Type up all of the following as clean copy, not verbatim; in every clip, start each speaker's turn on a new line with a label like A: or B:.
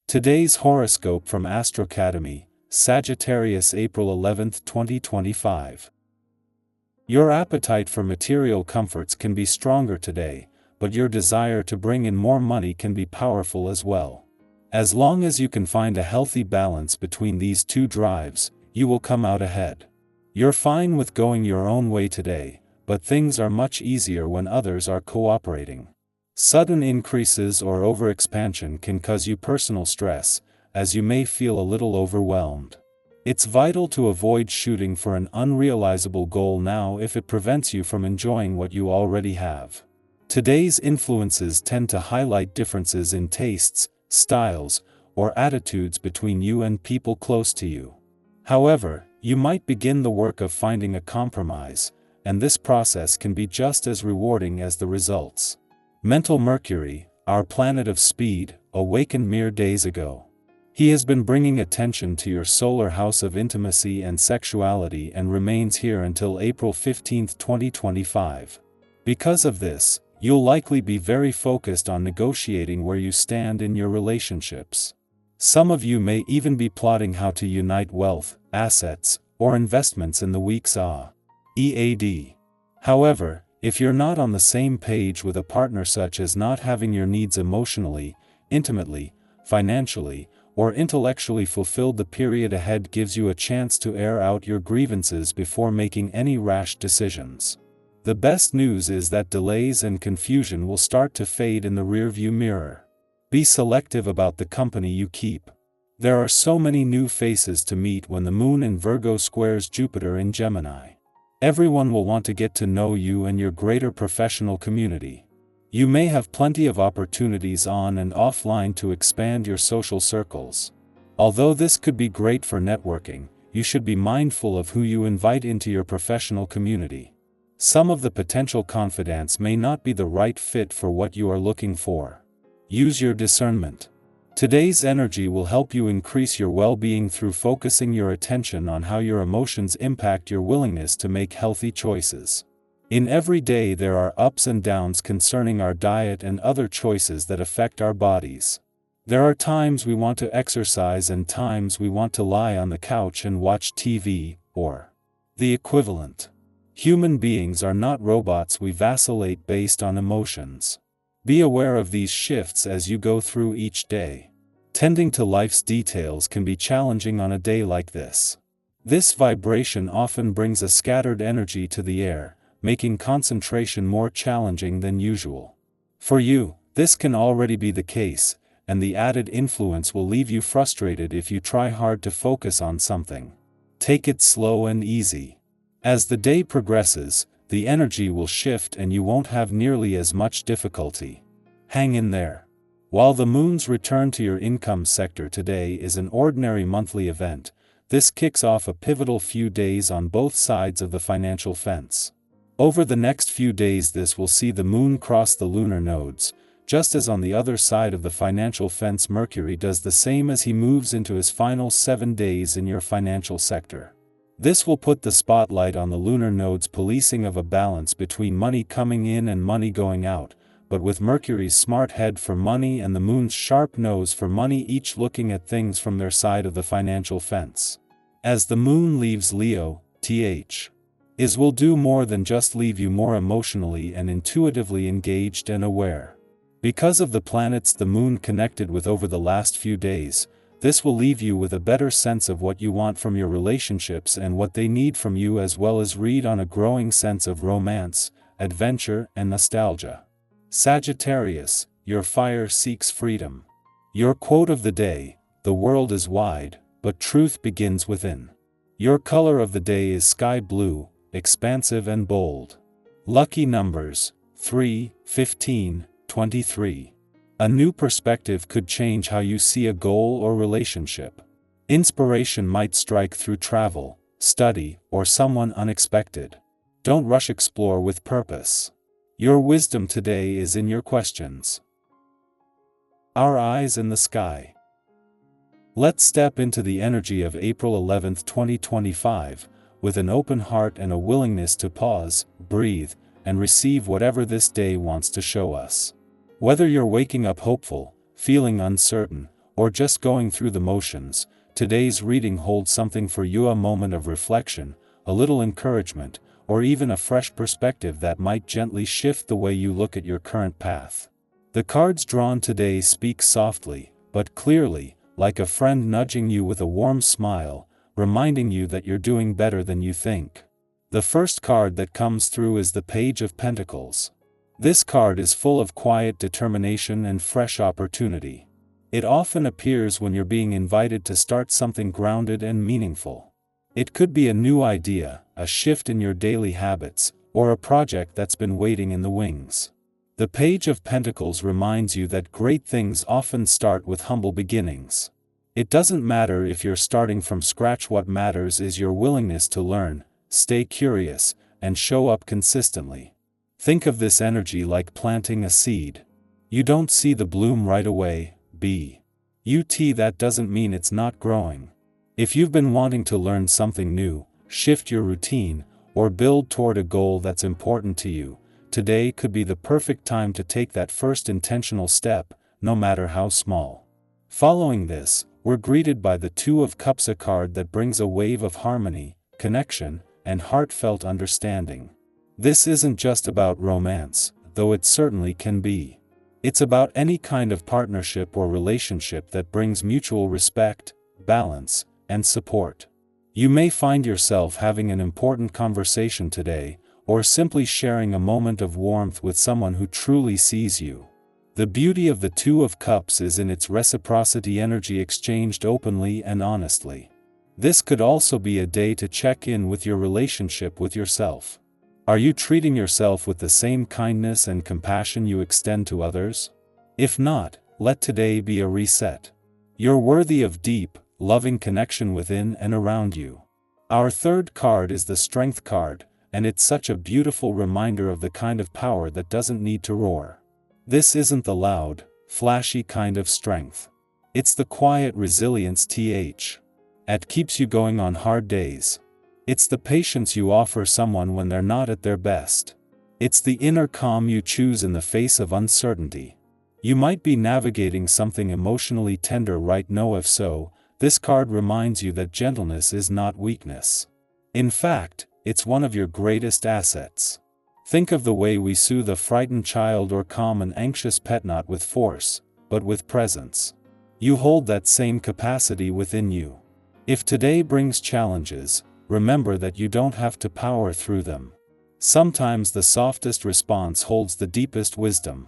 A: Today's horoscope from Astrocademy, Sagittarius, April 11, 2025. Your appetite for material comforts can be stronger today, but your desire to bring in more money can be powerful as well. As long as you can find a healthy balance between these two drives, you will come out ahead. You're fine with going your own way today, but things are much easier when others are cooperating. Sudden increases or overexpansion can cause you personal stress, as you may feel a little overwhelmed. It's vital to avoid shooting for an unrealizable goal now if it prevents you from enjoying what you already have. Today's influences tend to highlight differences in tastes, styles, or attitudes between you and people close to you. However, you might begin the work of finding a compromise, and this process can be just as rewarding as the results. Mental Mercury, our planet of speed, awakened mere days ago. He has been bringing attention to your solar house of intimacy and sexuality and remains here until April 15, 2025. Because of this, you'll likely be very focused on negotiating where you stand in your relationships. Some of you may even be plotting how to unite wealth, assets, or investments in the week's EAD. However, if you're not on the same page with a partner, such as not having your needs emotionally, intimately, financially, or intellectually fulfilled, the period ahead gives you a chance to air out your grievances before making any rash decisions. The best news is that delays and confusion will start to fade in the rearview mirror. Be selective about the company you keep. There are so many new faces to meet when the moon in Virgo squares Jupiter in Gemini. Everyone will want to get to know you and your greater professional community. You may have plenty of opportunities on and offline to expand your social circles. Although this could be great for networking, you should be mindful of who you invite into your professional community. Some of the potential confidants may not be the right fit for what you are looking for. Use your discernment. Today's energy will help you increase your well-being through focusing your attention on how your emotions impact your willingness to make healthy choices. In every day there are ups and downs concerning our diet and other choices that affect our bodies. There are times we want to exercise and times we want to lie on the couch and watch TV, or the equivalent. Human beings are not robots. We vacillate based on emotions. Be aware of these shifts as you go through each day. Tending to life's details can be challenging on a day like this. This vibration often brings a scattered energy to the air, making concentration more challenging than usual. For you, this can already be the case, and the added influence will leave you frustrated if you try hard to focus on something. Take it slow and easy. As the day progresses, the energy will shift and you won't have nearly as much difficulty. Hang in there. While the moon's return to your income sector today is an ordinary monthly event, this kicks off a pivotal few days on both sides of the financial fence. Over the next few days this will see the moon cross the lunar nodes, just as on the other side of the financial fence Mercury does the same as he moves into his final 7 days in your financial sector. This will put the spotlight on the lunar nodes' policing of a balance between money coming in and money going out, but with Mercury's smart head for money and the moon's sharp nose for money, each looking at things from their side of the financial fence. As the moon leaves Leo, it will do more than just leave you more emotionally and intuitively engaged and aware. Because of the planets the moon connected with over the last few days, this will leave you with a better sense of what you want from your relationships and what they need from you, as well as read on a growing sense of romance, adventure, and nostalgia. Sagittarius, your fire seeks freedom. Your quote of the day: "The world is wide, but truth begins within." Your color of the day is sky blue, expansive and bold. Lucky numbers: 3, 15, 23. A new perspective could change how you see a goal or relationship. Inspiration might strike through travel, study, or someone unexpected. Don't rush, explore with purpose. Your wisdom today is in your questions. Our eyes in the sky. Let's step into the energy of April 11, 2025, with an open heart and a willingness to pause, breathe, and receive whatever this day wants to show us. Whether you're waking up hopeful, feeling uncertain, or just going through the motions, today's reading holds something for you, a moment of reflection, a little encouragement, or even a fresh perspective that might gently shift the way you look at your current path. The cards drawn today speak softly, but clearly, like a friend nudging you with a warm smile, reminding you that you're doing better than you think. The first card that comes through is the Page of Pentacles. This card is full of quiet determination and fresh opportunity. It often appears when you're being invited to start something grounded and meaningful. It could be a new idea, a shift in your daily habits, or a project that's been waiting in the wings. The Page of Pentacles reminds you that great things often start with humble beginnings. It doesn't matter if you're starting from scratch, what matters is your willingness to learn, stay curious, and show up consistently. Think of this energy like planting a seed. You don't see the bloom right away, but that doesn't mean it's not growing. If you've been wanting to learn something new, shift your routine, or build toward a goal that's important to you, today could be the perfect time to take that first intentional step, no matter how small. Following this, we're greeted by the Two of Cups, a card that brings a wave of harmony, connection, and heartfelt understanding. This isn't just about romance, though it certainly can be. It's about any kind of partnership or relationship that brings mutual respect, balance, and support. You may find yourself having an important conversation today, or simply sharing a moment of warmth with someone who truly sees you. The beauty of the Two of Cups is in its reciprocity, energy exchanged openly and honestly. This could also be a day to check in with your relationship with yourself. Are you treating yourself with the same kindness and compassion you extend to others? If not, let today be a reset. You're worthy of deep, loving connection within and around you. Our third card is the Strength card, and it's such a beautiful reminder of the kind of power that doesn't need to roar. This isn't the loud, flashy kind of strength. It's the quiet resilience that keeps you going on hard days. It's the patience you offer someone when they're not at their best. It's the inner calm you choose in the face of uncertainty. You might be navigating something emotionally tender right now. If so, this card reminds you that gentleness is not weakness. In fact, it's one of your greatest assets. Think of the way we soothe a frightened child or calm an anxious pet, not with force, but with presence. You hold that same capacity within you. If today brings challenges, remember that you don't have to power through them. Sometimes the softest response holds the deepest wisdom.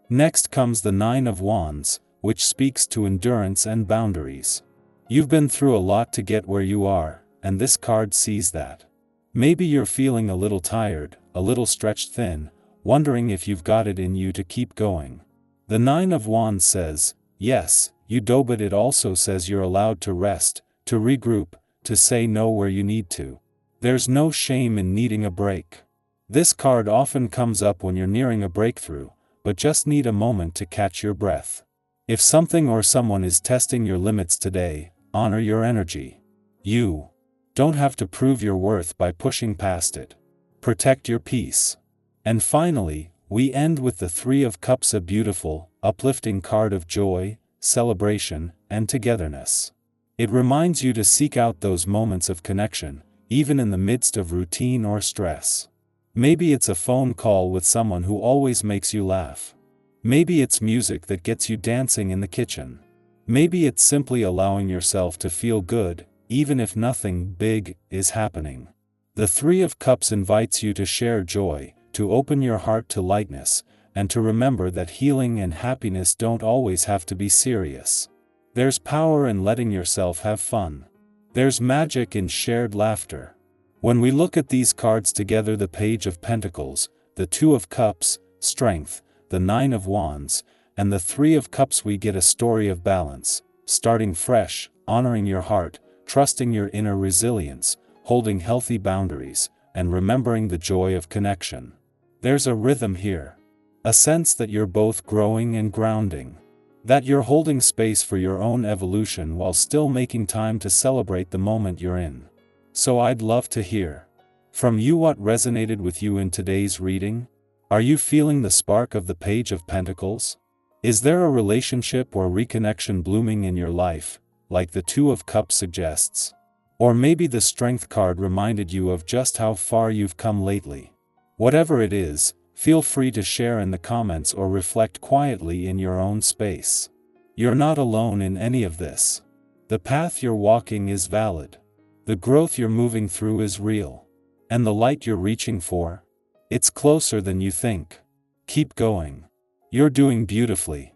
A: Next comes the Nine of Wands, which speaks to endurance and boundaries. You've been through a lot to get where you are, and this card sees that. Maybe you're feeling a little tired, a little stretched thin, wondering if you've got it in you to keep going. The Nine of Wands says, yes, you do, but it also says you're allowed to rest, to regroup, to say no where you need to. There's no shame in needing a break. This card often comes up when you're nearing a breakthrough, but just need a moment to catch your breath. If something or someone is testing your limits today, honor your energy. You don't have to prove your worth by pushing past it. Protect your peace. And finally, we end with the Three of Cups, a beautiful, uplifting card of joy, celebration, and togetherness. It reminds you to seek out those moments of connection, even in the midst of routine or stress. Maybe it's a phone call with someone who always makes you laugh. Maybe it's music that gets you dancing in the kitchen. Maybe it's simply allowing yourself to feel good, even if nothing big is happening. The Three of Cups invites you to share joy, to open your heart to lightness, and to remember that healing and happiness don't always have to be serious. There's power in letting yourself have fun. There's magic in shared laughter. When we look at these cards together, the Page of Pentacles, the Two of Cups, Strength, the Nine of Wands, and the Three of Cups, we get a story of balance, starting fresh, honoring your heart, trusting your inner resilience, holding healthy boundaries, and remembering the joy of connection. There's a rhythm here. A sense that you're both growing and grounding. That you're holding space for your own evolution while still making time to celebrate the moment you're in. So I'd love to hear from you what resonated with you in today's reading. Are you feeling the spark of the Page of Pentacles? Is there a relationship or reconnection blooming in your life, like the Two of Cups suggests? Or maybe the Strength card reminded you of just how far you've come lately. Whatever it is, feel free to share in the comments or reflect quietly in your own space. You're not alone in any of this. The path you're walking is valid. The growth you're moving through is real. And the light you're reaching for? It's closer than you think. Keep going. You're doing beautifully.